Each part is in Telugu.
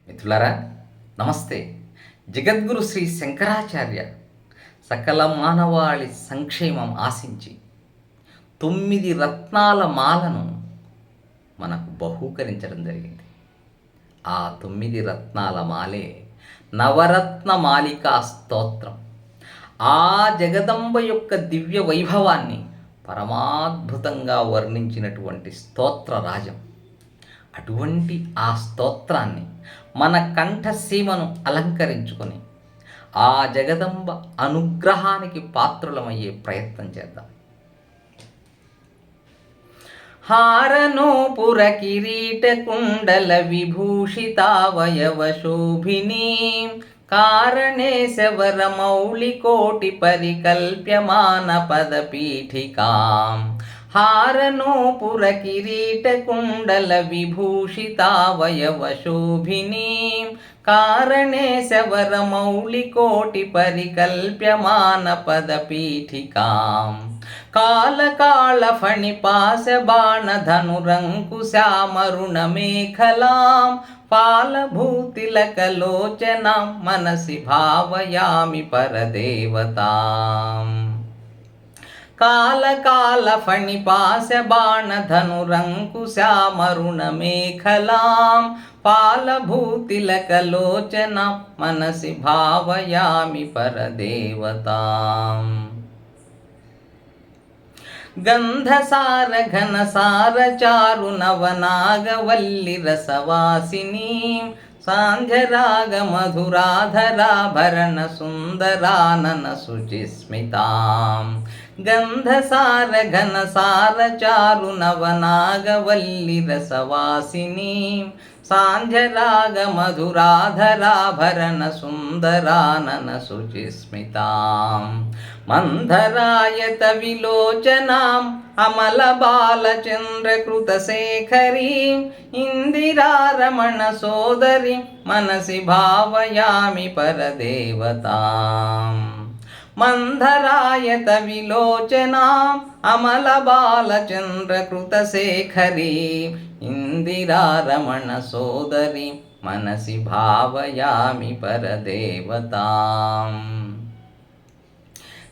మిత్రులారా, నమస్తే. జగద్గురు శ్రీ శంకరాచార్య సకల మానవాళి సంక్షేమం ఆశించి 9 రత్నాల మాలను మనకు బహూకరించడం జరిగింది. ఆ 9 రత్నాల మాలే నవరత్న మాలికా స్తోత్రం. ఆ జగదంబ యొక్క దివ్య వైభవాన్ని పరమాద్భుతంగా వర్ణించినటువంటి స్తోత్ర రాజం. అటువంటి ఆ స్తోత్రాన్ని మన కంఠసీమను అలంకరించుకొని ఆ జగదంబ అనుగ్రహానికి పాత్రులమయ్యే ప్రయత్నం చేద్దాం. హారనోపుర కిరీట కుండల విభూషితావయవ శోభినీ కారణేశవర మౌళి కోటి పరికల్ప్యమాన పదపీఠికాం హారనోపుర కిరీట కుండల విభూషితావయవ శోభినీ కారణేశవర మౌళి కోటి పరికల్ప్యమాన పదపీఠికాం కాళకాళ ఫణిపాశ బాణ ధనురంకుశామరుణ మేఖలాం పాలభూతిలకలోచనాం మనసి భావయామి పరదేవతాం కాళకాళ ఫణిపాశ బాణ ధనురంకుశామరుణ మేఖలాం పాలభూతిలకలోచనాం మనసి భావయామి పరదేవతాం గంధసార ఘనసార చారు నవనాగవల్లి రసవాసిని సాంధ్యరాగ మధురాధరాభరణ సుందరానన శుచిస్మితాం గంధసార ఘనసార చారు నవనాగవల్లి రసవాసిని సాంధ్యరాగ మధురాధరాభరణ సుందరానన శుచిస్మితాం మంధరాయత విలోచనాం అమల బాలచంద్రకృత శేఖరీం ఇందిరారమణ సోదరి మనసి భావయామి పరదేవతాం మంధరాయత విలోచనాం అమల బాలచంద్రకృత శేఖరీం ఇందిరారమణ సోదరి మనసి భావయామి పరదేవతాం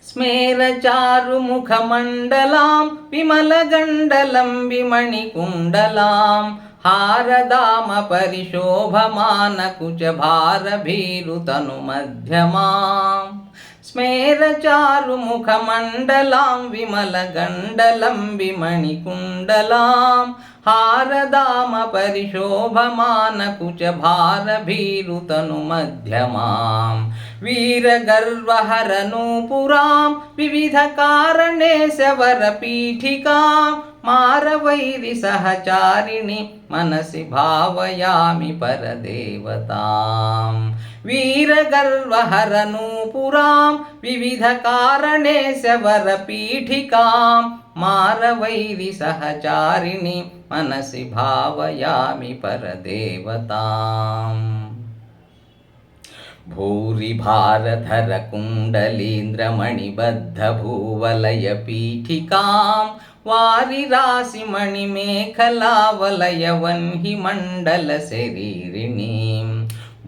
స్మేరచారు ముఖమండలాం విమలగండలం విమణికుండలాం హారదామ పరిశోభమాన కుచ భారభీరుతను మధ్యమాం స్మేరచారు ముఖమండలాం విమలగండలం విమణికుండలాం హారదామ పరిశోభమాన కుచ భారభీరుతను మధ్యమాం వీరగర్వహరనూపురాం వివిధ కారణేశవర పీఠికాం మారవైరి సహచారిణి మనసి భావయామి పరదేవతాం వీరగర్వహరనూపురాం వివిధ కారణేశవర పీఠికాం మారవైరి సహచారిణి మనసి భావయామి పరదేవతాం భూరి భారధర కుండలీంద్రమణిబద్ధ భూవలయ పీఠికాం వారి రాశి మణిమేఖలావలయ వన్హి మండల శరీరిణీం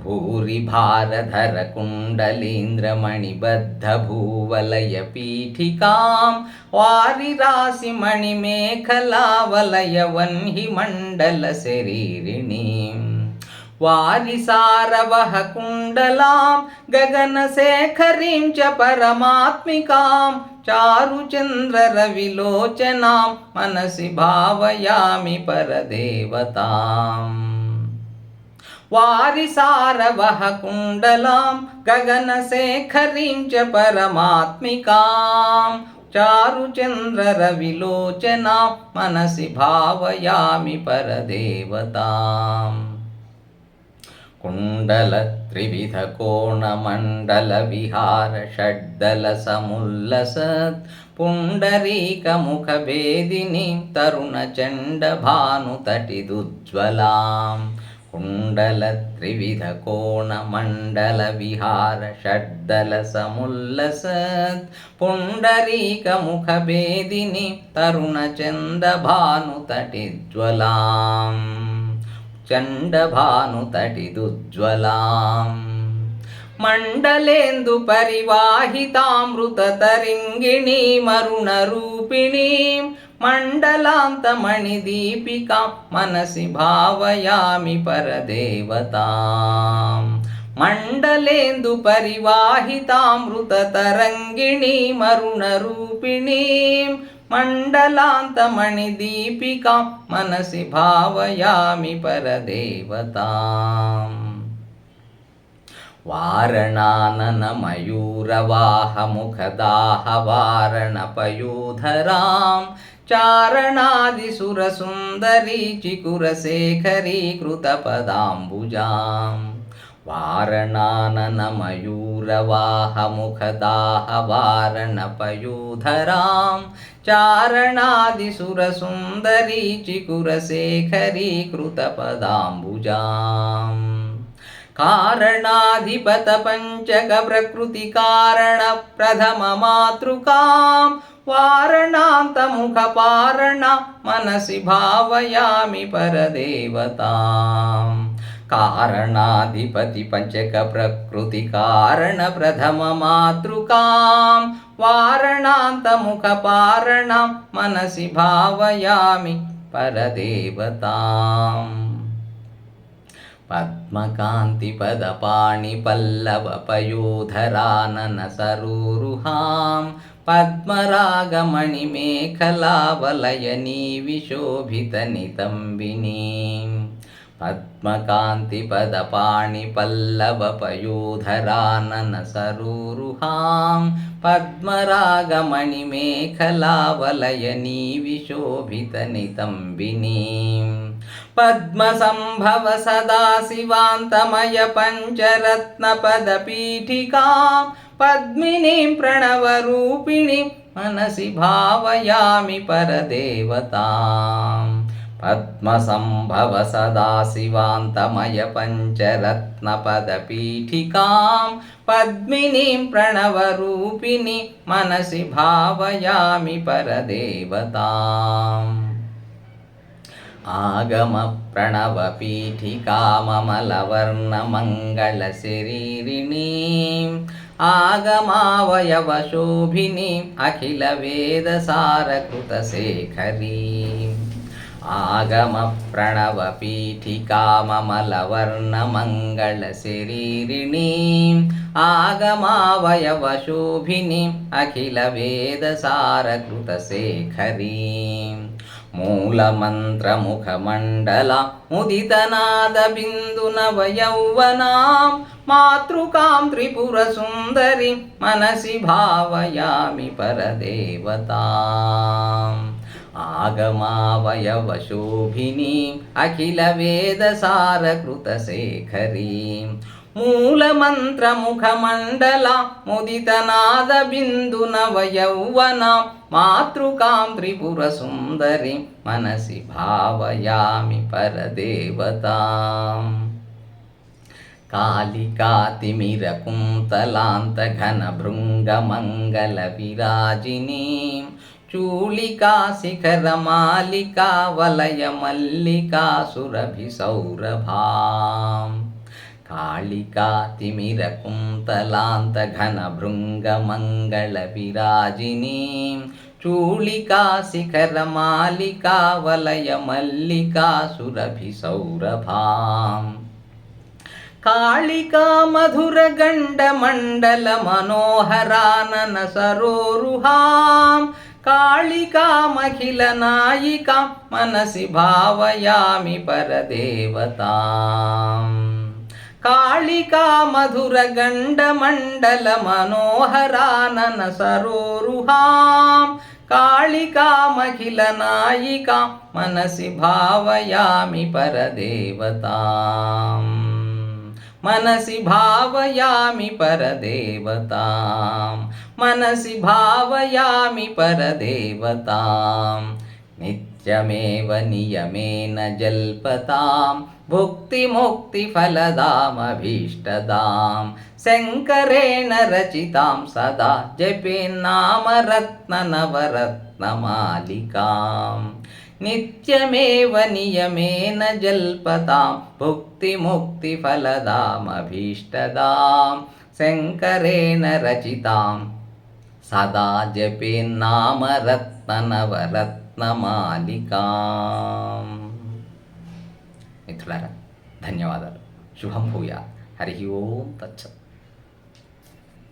భూరి భారధర కుండలీంద్రమణిబద్ధ భూవలయ పీఠికాం వారి రాశి మణిమేఖలావలయ వన్హి మండల శరీరిణీం వారి సారవహ కుండలాం గగన శేఖరీం చ పరమాత్మికాం చారు చంద్ర రవిలోచనాం మనసి భావయామి పరదేవతాం వారి సారవహ కుండలాం గగన శేఖరీం చ పరమాత్మికాం చారు చంద్ర రవిలోచనాం మనసి భావయామి పరదేవతాం కుండల త్రివిధ కోణ మండల విహార షడ్దల సముల్లసత్ పుండరీక ముఖ భేదిని తరుణ చండ భాను తటిదుజ్వలాం కుండల త్రివిధ కోణ మండల విహార షడ్దల సముల్లసత్ పుండరీక ముఖ భేదిని తరుణ చంద భాను తటిజ్వలాం चण्डभानुतटिदुज्ज्वलाम् मण्डलेन्दु परिवाहितामृततरिङ्गिणीमरुणरूपिणीं मण्डलान्तमणिदीपिकां मनसि भावयामि परदेवताम् मण्डलेन्दु परिवाहितामृततरङ्गिणीमरुणरूपिणीं मण्डलान्तमणिदीपिकां मनसि भावयामि परदेवताम् वारणाननमयूरवाहमुखदाहवारणपयूधरां चारणादिसुरसुन्दरी चिकुरशेखरी कृतपदाम्बुजाम् वारणाननमयूरवाहमुखदाहवारणपयूधरां चारणादिसुरसुन्दरी चिकुरशेखरी कृतपदाम्बुजाम् कारणाधिपतपञ्चकप्रकृतिकारणप्रथममातृकां वारणान्तमुखपारणा मनसि भावयामि परदेवताम् कारणाधिपति पञ्चकप्रकृतिकारणप्रथममातृकां वारणान्तमुखपारणा मनसि भावयामि परदेवताम् पद्मकान्तिपदपाणिपल्लवपयोधराननसरोरुहां पद्मरागमणिमेखलावलयनीविशोभितनितम्बिनीं पद्मकान्तिपदपाणिपल्लवपयोधराननसरोरुहां पद्मरागमणिमेखलावलयनीविशोभितनितम्बिनीं पद्मसंभव सदाशिवान्तमय पञ्चरत्नपदपीठिकां पद्मिनीं प्रणवरूपिणीं मनसि भावयामि परदेवताम् पद्मसंभव सदाशिवान्तमय पञ्चरत्नपदपीठिकां पद्मिनीं प्रणवरूपिणीं मनसि भावयामि परदेवताम् आगमप्रणवपीठिकाममलवर्णमङ्गलशरीरिणीम् आगमावयवशोभिनीम् अखिलवेदसारकृतशेखरीम् आगमप्रणवपीठिकाममलवर्णमङ्गलशरीरिणीम् आगमावयवशोभिनीम् अखिलवेदसारकृतशेखरीम् मूलमन्त्रमुखमण्डला मुदितनादबिन्दुनवयौवनां मातृकां त्रिपुरसुन्दरीं मनसि भावयामि परदेवताम् आगमावयवशोभिनीम् अखिलवेदसारकृतशेखरीं मूलमन्त्रमुखमण्डला मुदितनादबिन्दुनवयौवनां मातृकां त्रिपुरसुन्दरीं मनसि भावयामि परदेवताम् कालिकातिमिरकुन्तलान्तघनभृङ्गमङ्गलविराजिनीं चूलिकाशिखरमालिका वलयमल्लिका सुरभिसौरभाम् कालिकातिमिरकुन्तलान्तघनभृङ्गमङ्गलविराजिनीं चूलिकाशिखरमालिका वलयमल्लिका सुरभिसौरभाम् कालिका मधुरगण्डमण्डलमनोहराननसरोरुहां कालिकामखिलनायिकां मनसि भावयामि परदेवताम् कालिका मधुरगण्डमण्डलमनोहराननसरोरुहां कालिकामखिलनायिकां मनसि भावयामि परदेवताम् मनसि भावयामि परदेवताम् मनसि भावयामि परदेवताम् नित्यमेव नियमेन जल्पतां भुक्तिमुक्तिफलदामभीष्टदां शङ्करेण रचितां सदा जपेन्नामरत्ननवरत्नमालिकाम् నిత్యమేవ నియమేన జల్పతాం భుక్తిముక్తిఫలదామభీష్టదాం శంకరేణ రచితాం సదా జపేన్నామరత్ననవరత్నమాలికాం. మిత్రులారా, ధన్యవాదాలు. శుభం భూయాత్. హరి ఓం తచ్చత్.